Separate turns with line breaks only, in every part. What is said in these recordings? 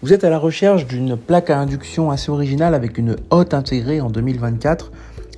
Vous êtes à la recherche d'une plaque à induction assez originale avec une hotte intégrée en 2024.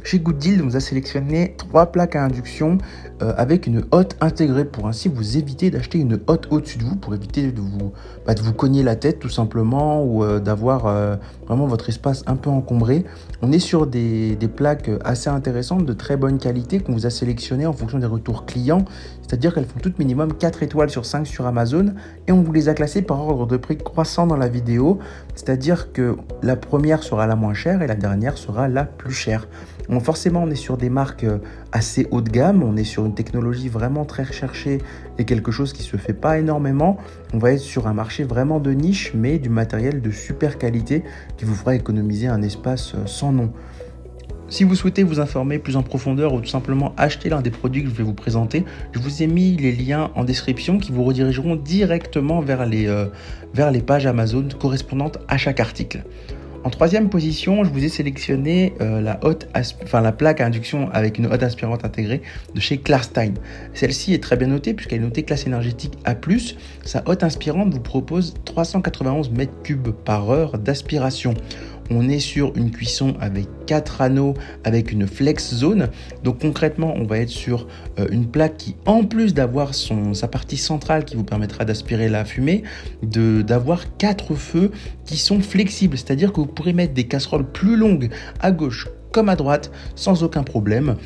Chez Gooddeal, on vous a sélectionné 3 plaques à induction avec une hotte intégrée pour ainsi vous éviter d'acheter une hotte au-dessus de vous, pour éviter de vous cogner la tête tout simplement ou d'avoir vraiment votre espace un peu encombré. On est sur des plaques assez intéressantes, de très bonne qualité qu'on vous a sélectionnées en fonction des retours clients, c'est-à-dire qu'elles font toutes minimum 4 étoiles sur 5 sur Amazon et on vous les a classées par ordre de prix croissant dans la vidéo, c'est-à-dire que la première sera la moins chère et la dernière sera la plus chère. Donc forcément, on est sur des marques assez haut de gamme, on est sur une technologie vraiment très recherchée et quelque chose qui ne se fait pas énormément. On va être sur un marché vraiment de niche, mais du matériel de super qualité qui vous fera économiser un espace sans nom. Si vous souhaitez vous informer plus en profondeur ou tout simplement acheter l'un des produits que je vais vous présenter, je vous ai mis les liens en description qui vous redirigeront directement vers les pages Amazon correspondantes à chaque article. En troisième position, je vous ai sélectionné la plaque à induction avec une hotte aspirante intégrée de chez Klarstein. Celle-ci est très bien notée puisqu'elle est notée classe énergétique A+. Sa hotte inspirante vous propose 391 m3 par heure d'aspiration. On est sur une cuisson avec 4 anneaux avec une flex zone. Donc concrètement, on va être sur une plaque qui, en plus d'avoir sa partie centrale qui vous permettra d'aspirer la fumée, d'avoir 4 feux qui sont flexibles. C'est-à-dire que vous pourrez mettre des casseroles plus longues à gauche comme à droite sans aucun problème.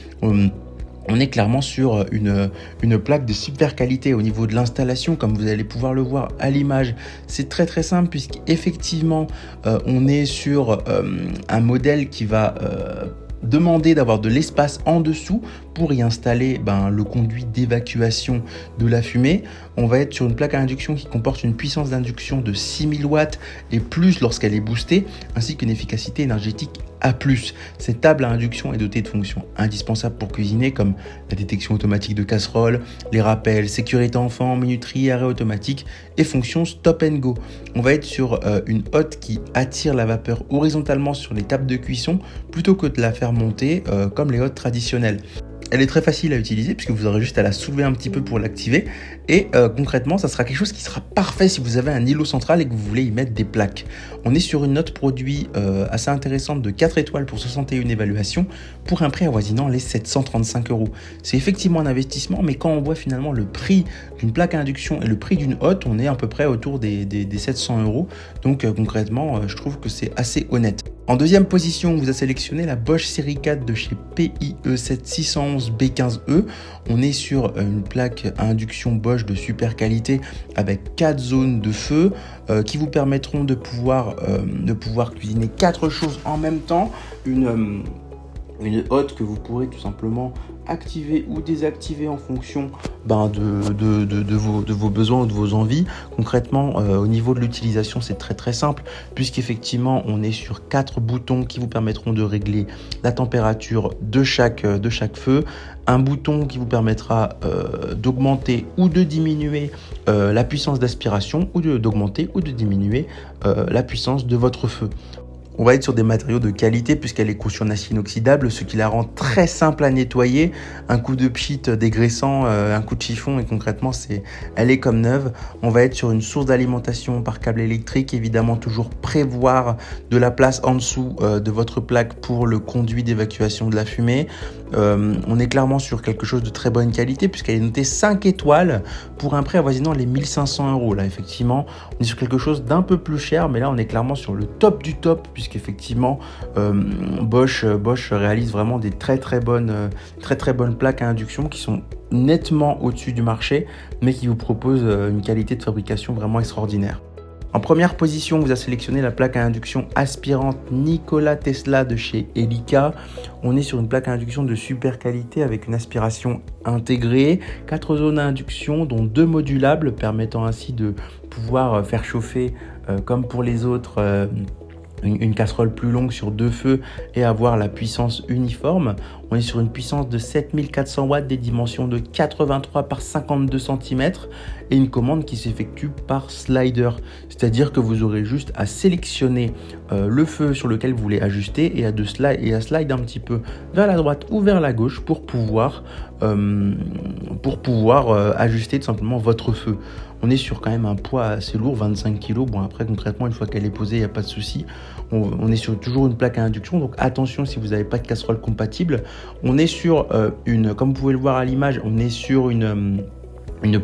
On est clairement sur une plaque de super qualité au niveau de l'installation, comme vous allez pouvoir le voir à l'image. C'est très très simple puisqu'effectivement on est sur un modèle qui va demander d'avoir de l'espace en dessous pour y installer le conduit d'évacuation de la fumée. On va être sur une plaque à induction qui comporte une puissance d'induction de 6000 watts et plus lorsqu'elle est boostée, ainsi qu'une efficacité énergétique A+. Cette table à induction est dotée de fonctions indispensables pour cuisiner comme la détection automatique de casseroles, les rappels, sécurité enfant, minuterie, arrêt automatique et fonction stop and go. On va être sur une hotte qui attire la vapeur horizontalement sur les tables de cuisson plutôt que de la faire monter comme les hottes traditionnelles. Elle est très facile à utiliser puisque vous aurez juste à la soulever un petit peu pour l'activer et concrètement ça sera quelque chose qui sera parfait si vous avez un îlot central et que vous voulez y mettre des plaques. On est sur une note produit assez intéressante de 4 étoiles pour 61 évaluations pour un prix avoisinant les 735 €. C'est effectivement un investissement, mais quand on voit finalement le prix d'une plaque à induction et le prix d'une hotte, on est à peu près autour des 700 €. Donc concrètement, je trouve que c'est assez honnête. En deuxième position, on vous a sélectionné la Bosch Série 4 de chez PIE7611B15E. On est sur une plaque à induction Bosch de super qualité avec 4 zones de feu qui vous permettront de pouvoir cuisiner 4 choses en même temps. Une hotte que vous pourrez tout simplement activer ou désactiver en fonction de vos besoins ou de vos envies. Concrètement, au niveau de l'utilisation, c'est très très simple puisqu'effectivement, on est sur 4 boutons qui vous permettront de régler la température de chaque feu. Un bouton qui vous permettra d'augmenter ou de diminuer la puissance d'aspiration ou d'augmenter ou de diminuer la puissance de votre feu. On va être sur des matériaux de qualité puisqu'elle est conçue en acier inoxydable, ce qui la rend très simple à nettoyer. Un coup de pchit dégraissant, un coup de chiffon et concrètement, elle est comme neuve. On va être sur une source d'alimentation par câble électrique. Évidemment, toujours prévoir de la place en dessous de votre plaque pour le conduit d'évacuation de la fumée. On est clairement sur quelque chose de très bonne qualité puisqu'elle est notée 5 étoiles pour un prix avoisinant les 1500 €. Là, effectivement, on est sur quelque chose d'un peu plus cher, mais là, on est clairement sur le top du top puisqu'effectivement, Bosch réalise vraiment des très très bonnes plaques à induction qui sont nettement au-dessus du marché, mais qui vous proposent une qualité de fabrication vraiment extraordinaire. En première position, on vous a sélectionné la plaque à induction aspirante Nikola Tesla de chez Elica. On est sur une plaque à induction de super qualité avec une aspiration intégrée, 4 zones à induction dont 2 modulables permettant ainsi de pouvoir faire chauffer comme pour les autres une casserole plus longue sur 2 feux et avoir la puissance uniforme. On est sur une puissance de 7400 watts, des dimensions de 83 par 52 cm et une commande qui s'effectue par slider. C'est-à-dire que vous aurez juste à sélectionner le feu sur lequel vous voulez ajuster et à slide un petit peu vers la droite ou vers la gauche pour pouvoir ajuster tout simplement votre feu. On est sur quand même un poids assez lourd, 25 kg. Bon, après, concrètement, une fois qu'elle est posée, il n'y a pas de souci. On est sur toujours une plaque à induction. Donc, attention si vous n'avez pas de casserole compatible. On est sur comme vous pouvez le voir à l'image, on est sur une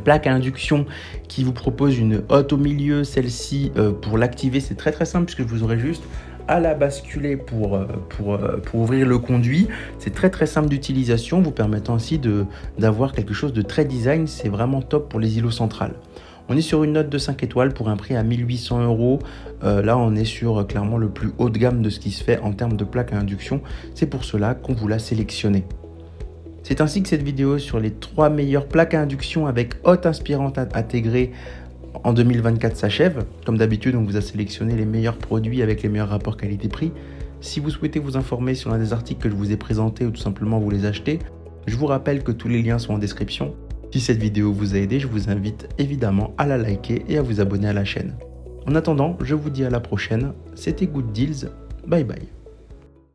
plaque à induction qui vous propose une hotte au milieu. Celle-ci, pour l'activer, c'est très simple puisque vous aurez juste à la basculer pour ouvrir le conduit. C'est très simple d'utilisation, vous permettant ainsi d'avoir quelque chose de très design. C'est vraiment top pour les îlots centrales. On est sur une note de 5 étoiles pour un prix à 1800 €. Là, on est sur clairement le plus haut de gamme de ce qui se fait en termes de plaque à induction. C'est pour cela qu'on vous l'a sélectionné. C'est ainsi que cette vidéo sur les 3 meilleures plaques à induction avec hotte inspirante intégrée en 2024 s'achève. Comme d'habitude, on vous a sélectionné les meilleurs produits avec les meilleurs rapports qualité-prix. Si vous souhaitez vous informer sur l'un des articles que je vous ai présentés ou tout simplement vous les acheter, je vous rappelle que tous les liens sont en description. Si cette vidéo vous a aidé, je vous invite évidemment à la liker et à vous abonner à la chaîne. En attendant, je vous dis à la prochaine. C'était Good Deals. Bye bye.